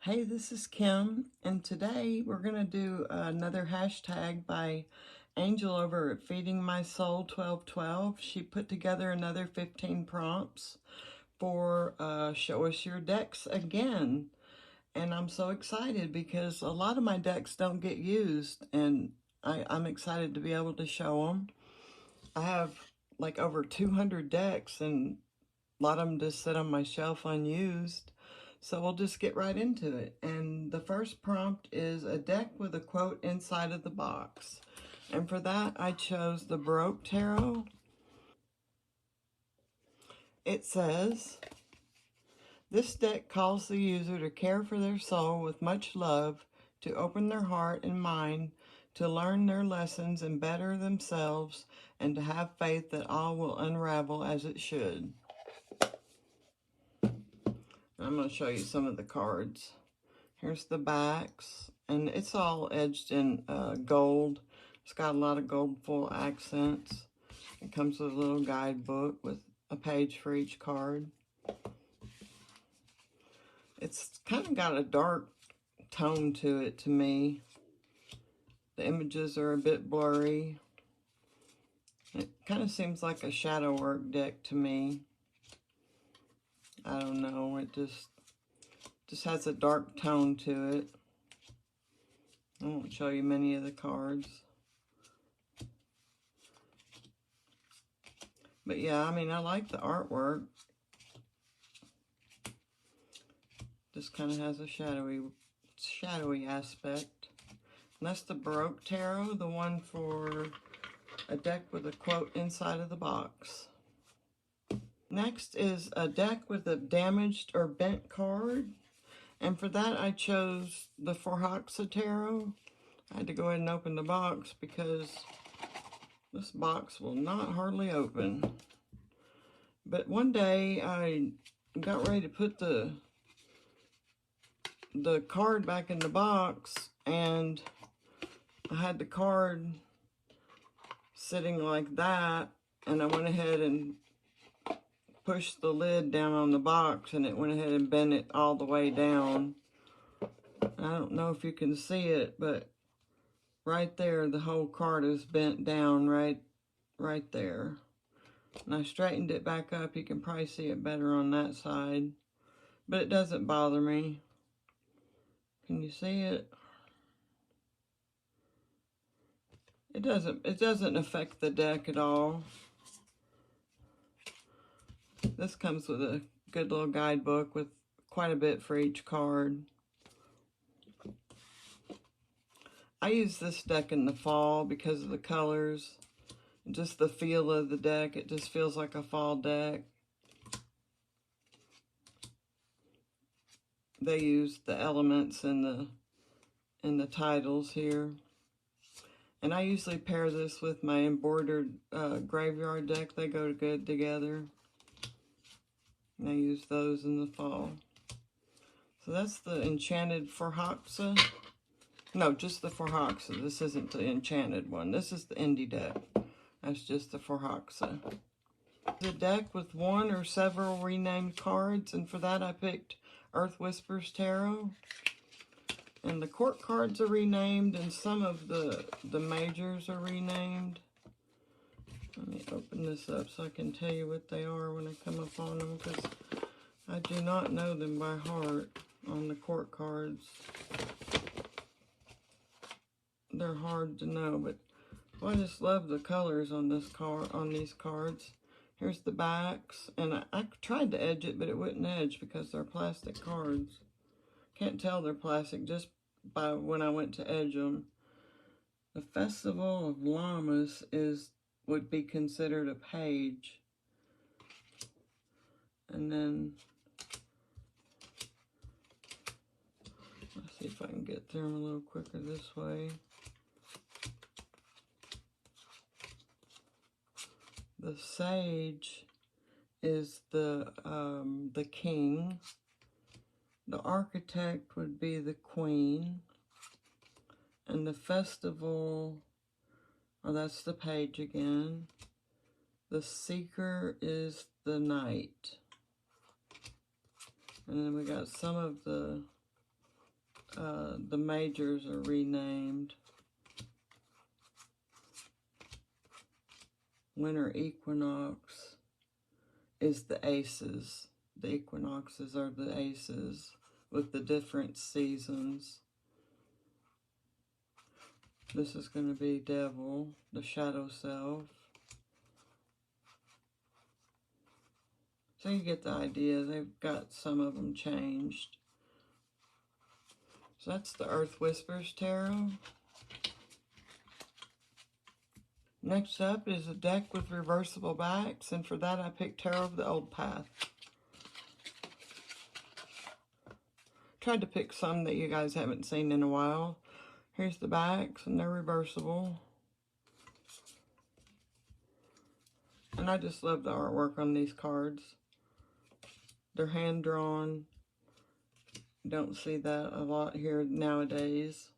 Hey, this is Kim, and today we're going to do another hashtag by Angel over at Feeding My Soul 1212. She put together another 15 prompts for Show Us Your Decks Again. And I'm so excited because a lot of my decks don't get used, and I'm excited to be able to show them. I have like over 200 decks, and a lot of them just sit on my shelf unused. So we'll just get right into it. And the first prompt is a deck with a quote inside of the box. And for that, I chose the Baroque Tarot. It says, this deck calls the user to care for their soul with much love, to open their heart and mind, to learn their lessons and better themselves, and to have faith that all will unravel as it should. I'm going to show you some of the cards. Here's the backs, and it's all edged in gold. It's got a lot of gold foil accents. It comes with a little guidebook with a page for each card. It's kind of got a dark tone to it to me. The images are a bit blurry. It kind of seems like a shadow work deck to me. I don't know, it just has a dark tone to it. I won't show you many of the cards. But yeah, I mean, I like the artwork. Just kind of has a shadowy aspect. And that's the Baroque Tarot, the one for a deck with a quote inside of the box. Next is a deck with a damaged or bent card. And for that, I chose the Forhoxa Tarot. I had to go ahead and open the box because this box will not hardly open. But one day, I got ready to put the card back in the box, and I had the card sitting like that, and I went ahead and pushed the lid down on the box, and it went ahead and bent it all the way down. I don't know if you can see it, but right there, the whole card is bent down right there. And I straightened it back up. You can probably see it better on that side, but it doesn't bother me. Can you see it? It doesn't affect the deck at all. This comes with a good little guidebook with quite a bit for each card. I use this deck in the fall because of the colors. Just the feel of the deck. It just feels like a fall deck. They use the elements in the titles here. And I usually pair this with my embroidered graveyard deck. They go good together. And I use those in the fall. So that's the Enchanted Forhoxa. No, just the Forhoxa. This isn't the Enchanted one. This is the indie deck. That's just the Forhoxa. The deck with one or several renamed cards, and for that I picked Earth Whispers Tarot. And the court cards are renamed, and some of the majors are renamed. Let me open this up so I can tell you what they are when I come up on them, because I do not know them by heart on the court cards. They're hard to know, but I just love the colors on this these cards. Here's the backs, and I tried to edge it, but it wouldn't edge because they're plastic cards. Can't tell they're plastic just by when I went to edge them. The Festival of Llamas would be considered a page. And then, let's see if I can get through them a little quicker this way. The Sage is the king. The Architect would be the queen. And the Festival, oh, that's the page again. The Seeker is the knight. And then we got some of the the majors are renamed. Winter equinox is the aces. The equinoxes are the aces with the different seasons. This is going to be devil, the shadow self. So you get the idea. They've got some of them changed. So that's the Earth Whispers Tarot. Next up is a deck with reversible backs, and for that I picked Tarot of the Old Path. Tried to pick some that you guys haven't seen in a while. Here's the backs, and they're reversible. And I just love the artwork on these cards. They're hand-drawn. Don't see that a lot here nowadays.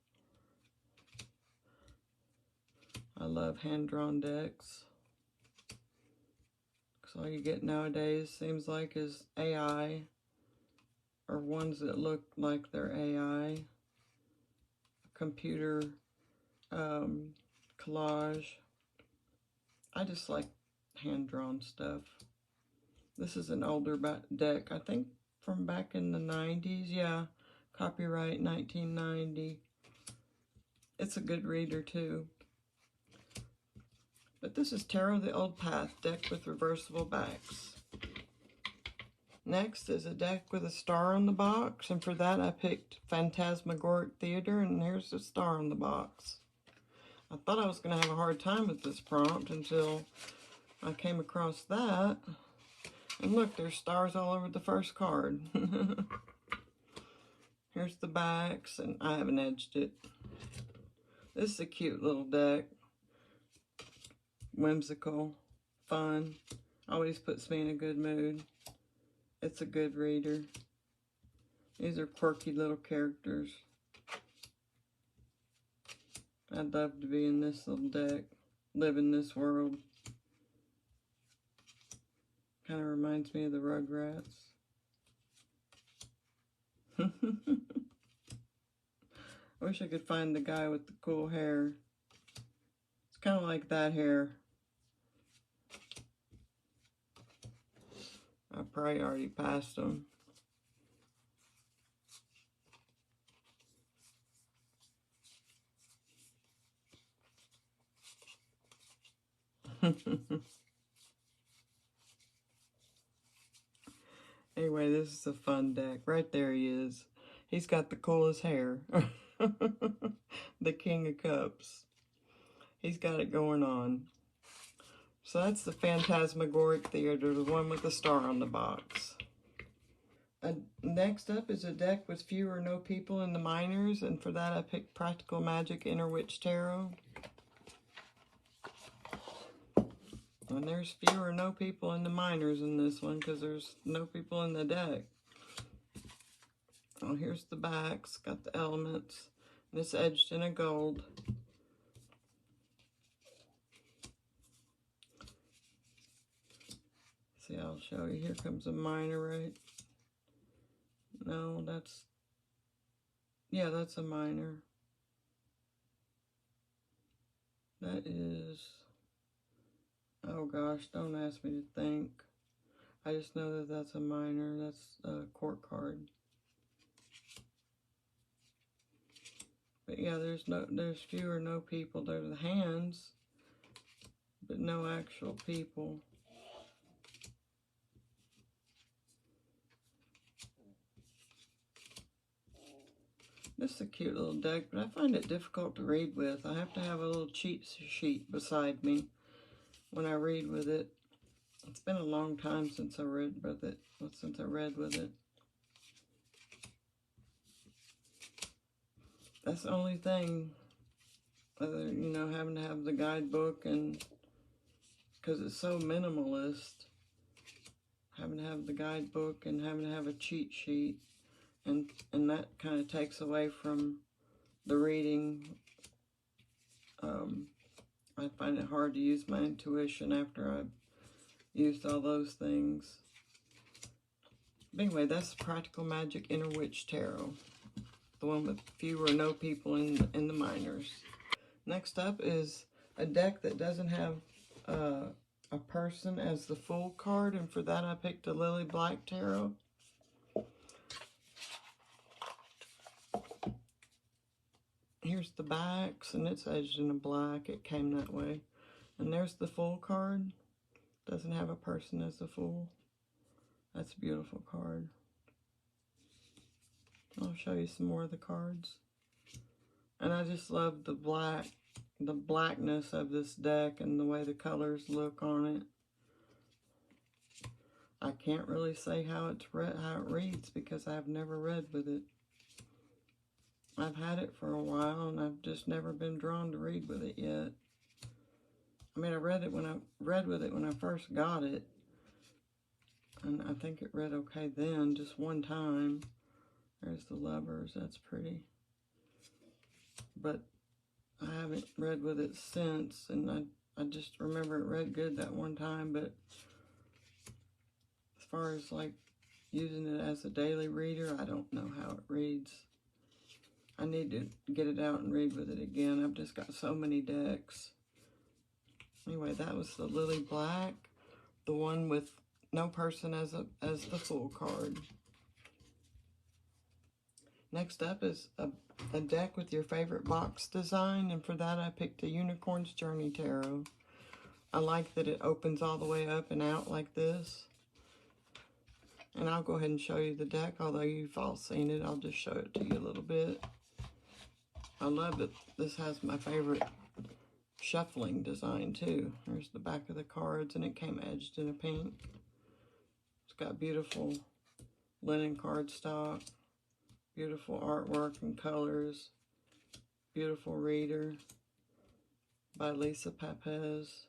I love hand-drawn decks. Because all you get nowadays seems like is AI. Or ones that look like they're AI. Computer collage. I just like hand-drawn stuff. This is an older deck, I think from back in the 90s. Yeah, copyright 1990. It's a good reader too. But this is Tarot of the Old Path, deck with reversible backs. Next is a deck with a star on the box, and for that I picked Phantasmagoric Theater, and here's the star on the box. I thought I was going to have a hard time with this prompt until I came across that. And look, there's stars all over the first card. Here's the backs, and I haven't edged it. This is a cute little deck. Whimsical, fun, always puts me in a good mood. It's a good reader. These are quirky little characters. I'd love to be in this little deck, live in this world. Kind of reminds me of the Rugrats. I wish I could find the guy with the cool hair. It's kind of like that hair. I probably already passed him. Anyway, this is a fun deck. Right there he is. He's got the coolest hair. The King of Cups. He's got it going on. So that's the Phantasmagoric Theater, the one with the star on the box. Next up is a deck with few or no people in the minors, and for that I picked Practical Magic Inner Witch Tarot. And there's few or no people in the minors in this one because there's no people in the deck. Oh, here's the backs, got the elements, and it's edged in a gold. See, I'll show you. Here comes a minor, right? No, that's, yeah, that's a minor. That is, oh gosh, don't ask me to think. I just know that that's a minor. That's a court card. But yeah, there's few or no people. There's the hands, but no actual people. This is a cute little deck, but I find it difficult to read with. I have to have a little cheat sheet beside me when I read with it. It's been a long time since I read with it. That's the only thing. You know, having to have the guidebook, and because it's so minimalist, having to have the guidebook and having to have a cheat sheet, and that kind of takes away from the reading. I find it hard to use my intuition after I've used all those things. But anyway, that's Practical Magic Inner Witch Tarot, the one with few or no people in the minors. Next up is a deck that doesn't have a person as the Fool card, and for that I picked a Lily Black Tarot. Here's the backs, and it's edged in a black. It came that way. And there's the Fool card. Doesn't have a person as the Fool. That's a beautiful card. I'll show you some more of the cards. And I just love the blackness of this deck and the way the colors look on it. I can't really say how it reads because I've never read with it. I've had it for a while and I've just never been drawn to read with it yet. I mean, I read with it when I first got it, and I think it read okay then, just one time. There's the Lovers, that's pretty. But I haven't read with it since, and I just remember it read good that one time, but as far as like using it as a daily reader, I don't know how it reads. I need to get it out and read with it again. I've just got so many decks. Anyway, that was the Lily Black, the one with no person as the Fool card. Next up is a deck with your favorite box design, and for that I picked a Unicorn's Journey Tarot. I like that it opens all the way up and out like this. And I'll go ahead and show you the deck, although you've all seen it. I'll just show it to you a little bit. I love that this has my favorite shuffling design too. There's the back of the cards, and it came edged in a pink. It's got beautiful linen cardstock, beautiful artwork and colors, beautiful reader by Lisa Papez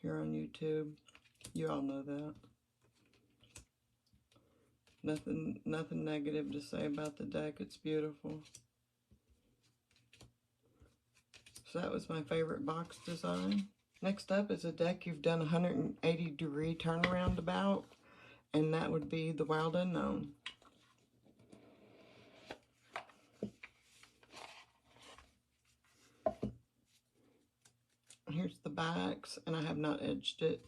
here on YouTube. You all know that. Nothing negative to say about the deck. It's beautiful. So that was my favorite box design. Next up is a deck you've done 180-degree turnaround about, and that would be the Wild Unknown. Here's the backs, and I have not edged it.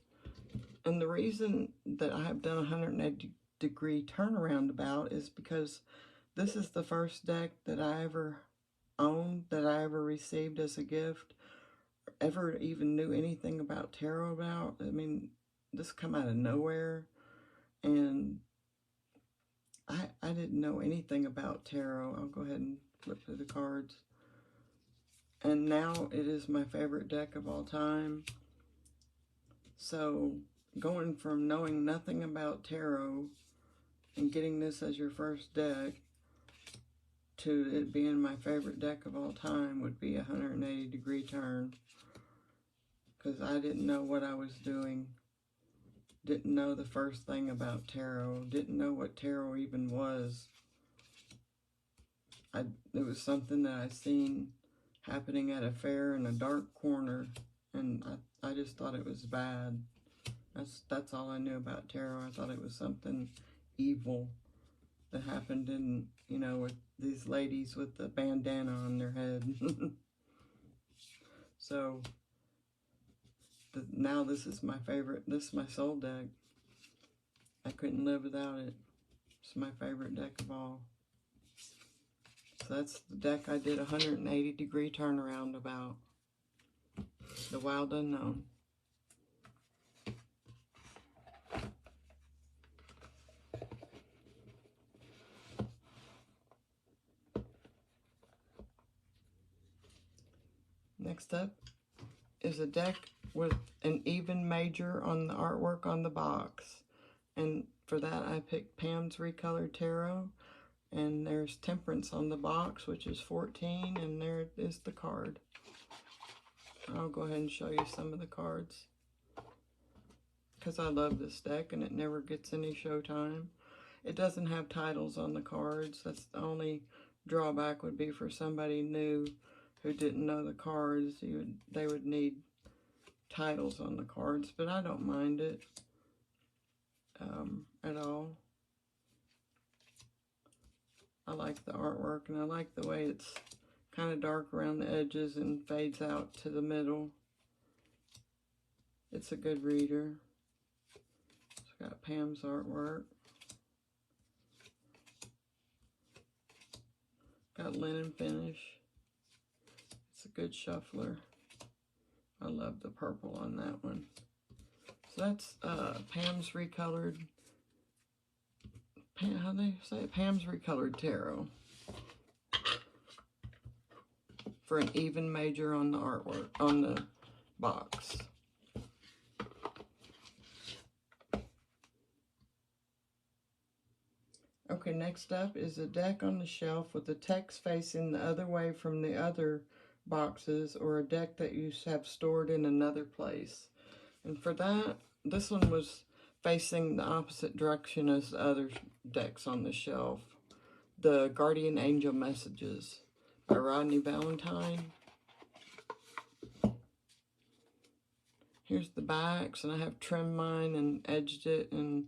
And the reason that I have done 180-degree turnaround about is because this is the first deck that I ever owned, that I ever received as a gift, ever even knew anything about tarot about. I mean, this come out of nowhere, and I didn't know anything about tarot. I'll go ahead and flip through the cards. And now it is my favorite deck of all time. So going from knowing nothing about tarot and getting this as your first deck to it being my favorite deck of all time would be a 180-degree turn. Because I didn't know what I was doing. Didn't know the first thing about tarot. Didn't know what tarot even was. It was something that I seen happening at a fair in a dark corner, and I just thought it was bad. That's all I knew about tarot. I thought it was something evil that happened in, you know, with these ladies with the bandana on their head. So now this is my favorite. This is my soul deck. I couldn't live without it. It's my favorite deck of all. So that's the deck I did 180-degree turnaround about. The Wild Unknown. Next up is a deck with an even major on the artwork on the box. And for that I picked Pam's Recolored Tarot. And there's Temperance on the box, which is 14, and there is the card. I'll go ahead and show you some of the cards, because I love this deck and it never gets any showtime. It doesn't have titles on the cards. That's the only drawback, would be for somebody new who didn't know the cards. They would need titles on the cards, but I don't mind it at all. I like the artwork, and I like the way it's kind of dark around the edges and fades out to the middle. It's a good reader. It's got Pam's artwork. Got linen finish. It's a good shuffler. I love the purple on that one. So that's Pam's Recolored. How do they say it? Pam's Recolored Tarot. For an even major on the artwork, on the box. Okay, next up is a deck on the shelf with the text facing the other way from the other boxes, or a deck that you have stored in another place. And for that, this one was facing the opposite direction as the other decks on the shelf. The Guardian Angel Messages by Rodney Valentine. Here's the backs, and I have trimmed mine and edged it, and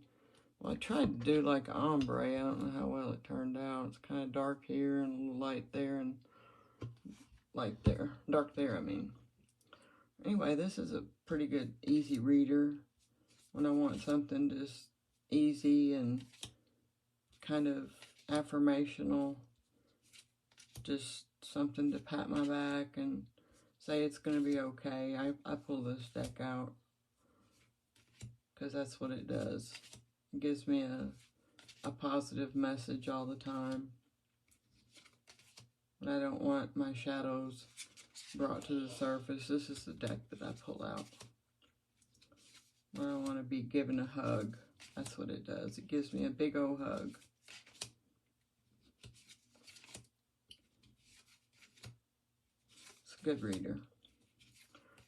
well, I tried to do like ombre. I don't know how well it turned out. It's kind of dark here and a little light there and light there. Dark there, I mean. Anyway, this is a pretty good, easy reader when I want something just easy and kind of affirmational. Just something to pat my back and say it's going to be okay. I pull this deck out because that's what it does. It gives me a positive message all the time. But I don't want my shadows brought to the surface. This is the deck that I pull out. Where I want to be given a hug. That's what it does. It gives me a big old hug. It's a good reader.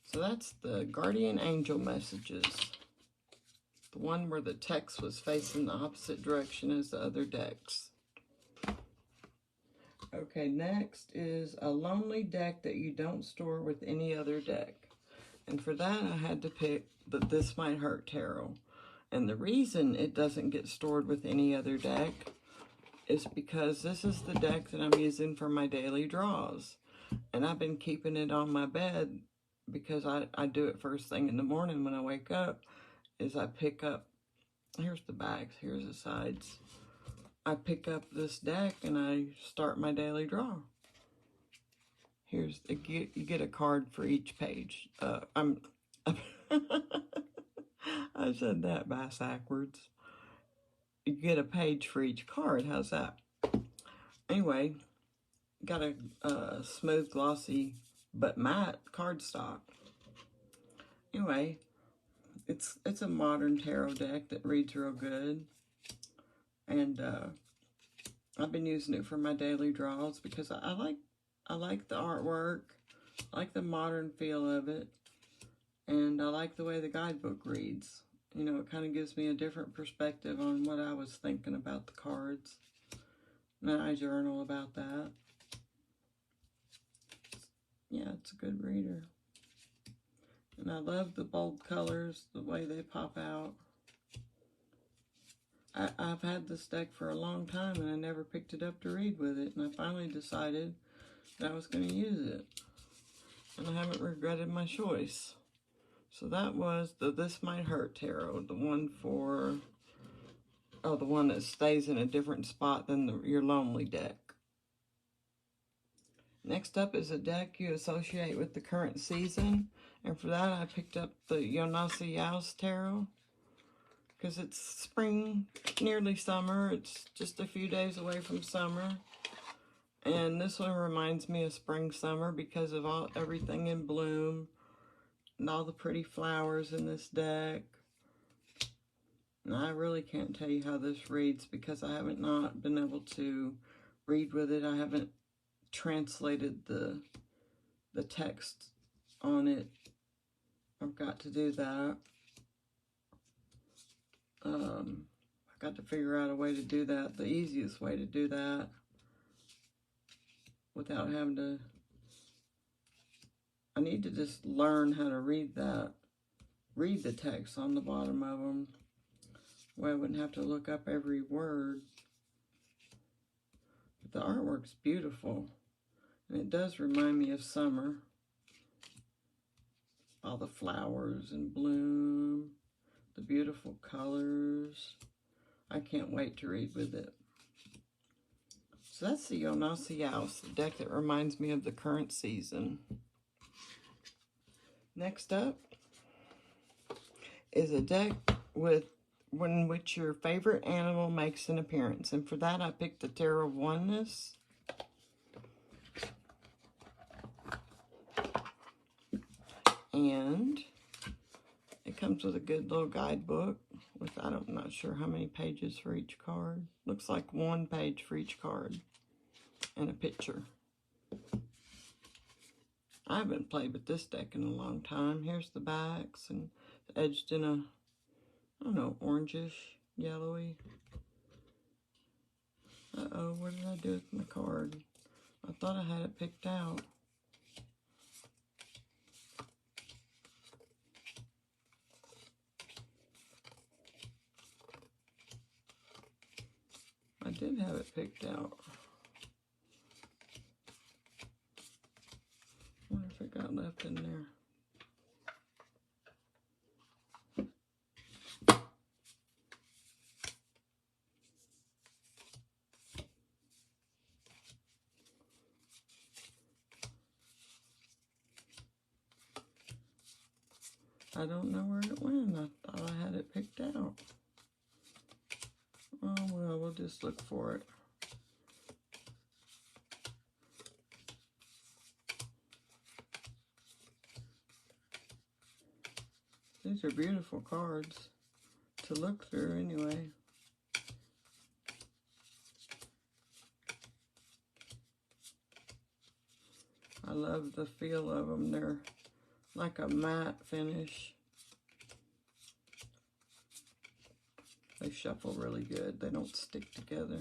So that's the Guardian Angel Messages. The one where the text was facing the opposite direction as the other decks. Okay, next is a lonely deck that you don't store with any other deck. And for that, I had to pick the This Might Hurt Tarot. And the reason it doesn't get stored with any other deck is because this is the deck that I'm using for my daily draws. And I've been keeping it on my bed because I do it first thing in the morning when I wake up, is I pick up, here's the backs, here's the sides. I pick up this deck and I start my daily draw. Here's, you get a card for each page. I said that backwards. You get a page for each card. How's that? Anyway, got a smooth, glossy, but matte cardstock. Anyway, it's a modern tarot deck that reads real good. And I've been using it for my daily draws because I like the artwork, I like the modern feel of it, and I like the way the guidebook reads. You know, it kind of gives me a different perspective on what I was thinking about the cards. And I journal about that. Yeah, it's a good reader. And I love the bold colors, the way they pop out. I've had this deck for a long time and I never picked it up to read with it. And I finally decided that I was going to use it. And I haven't regretted my choice. So that was the This Might Hurt Tarot. The one for, oh, the one that stays in a different spot than your Lonely deck. Next up is a deck you associate with the current season. And for that I picked up the Yonasi Yaos Tarot. Because it's spring, nearly summer. It's just a few days away from summer. And this one reminds me of spring, summer because of everything in bloom. And all the pretty flowers in this deck. And I really can't tell you how this reads because I haven't not been able to read with it. I haven't translated the text on it. I've got to do that. I've got to figure out a way to do that, the easiest way to do that without having to, I need to just learn how to read that, read the text on the bottom of them, where I wouldn't have to look up every word. But the artwork's beautiful. And it does remind me of summer. All the flowers in bloom, the beautiful colors. I can't wait to read with it. So that's the Yonasiaos, the deck that reminds me of the current season. Next up is a deck in which your favorite animal makes an appearance. And for that, I picked the Tarot of Oneness. And it comes with a good little guidebook with, I'm not sure how many pages for each card. Looks like 1 page for each card. And a picture. I haven't played with this deck in a long time. Here's the backs, and edged in a, I don't know, orangish, yellowy. Uh-oh, what did I do with my card? I thought I had it picked out. I did have it picked out. I wonder if it got left in there. I don't know where it went. I thought I had it picked out. Oh, well, we'll just look for it. These are beautiful cards to look through anyway. I love the feel of them. They're like a matte finish. They shuffle really good. They don't stick together.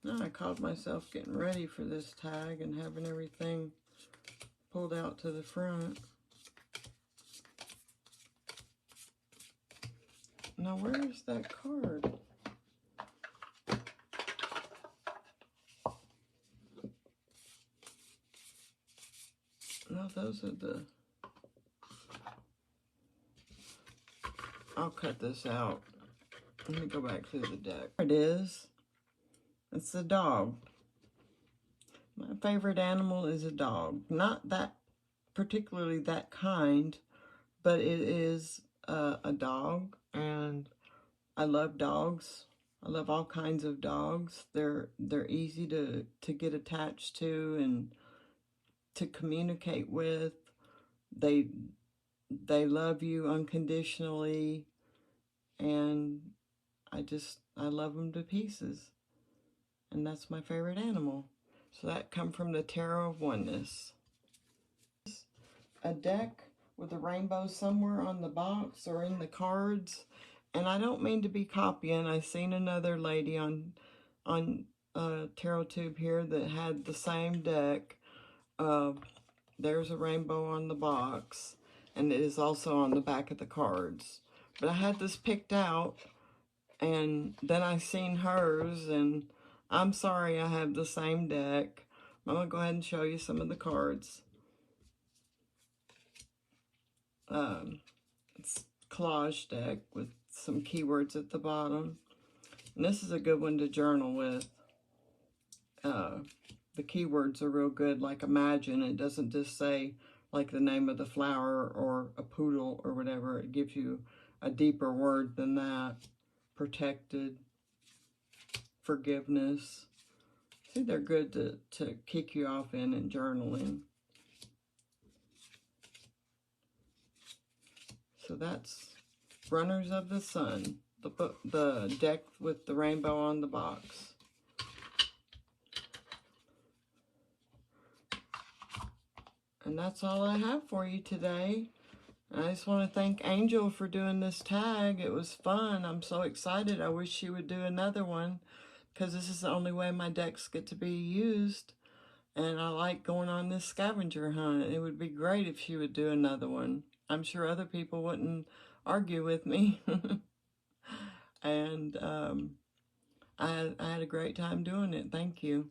Now I caught myself getting ready for this tag and having everything pulled out to the front. Now where is that card? No, those are the... I'll cut this out. Let me go back through the deck. There it is. It's a dog. My favorite animal is a dog. Not that particularly that kind, but it is a dog, and I love dogs. I love all kinds of dogs. They're easy to get attached to and to communicate with. They love you unconditionally, and I love them to pieces. And that's my favorite animal. So that come from the Tarot of Oneness. A deck with a rainbow somewhere on the box or in the cards. And I don't mean to be copying. I seen another lady on TarotTube here that had the same deck. There's a rainbow on the box, and it is also on the back of the cards. But I had this picked out, and then I seen hers, and I'm sorry I have the same deck. I'm going to go ahead and show you some of the cards. It's a collage deck with some keywords at the bottom. And this is a good one to journal with. The keywords are real good, like imagine. It doesn't just say like the name of the flower or a poodle or whatever. It gives you a deeper word than that. Protected, forgiveness. See, they're good to kick you off in and journaling. So that's Runners of the Sun, the deck with the rainbow on the box. And that's all I have for you today. I just want to thank Angel for doing this tag. It was fun. I'm so excited. I wish she would do another one, because this is the only way my decks get to be used. And I like going on this scavenger hunt. It would be great if she would do another one. I'm sure other people wouldn't argue with me. And I had a great time doing it. Thank you.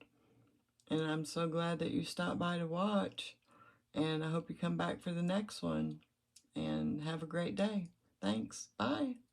And I'm so glad that you stopped by to watch. And I hope you come back for the next one. And have a great day. Thanks. Bye.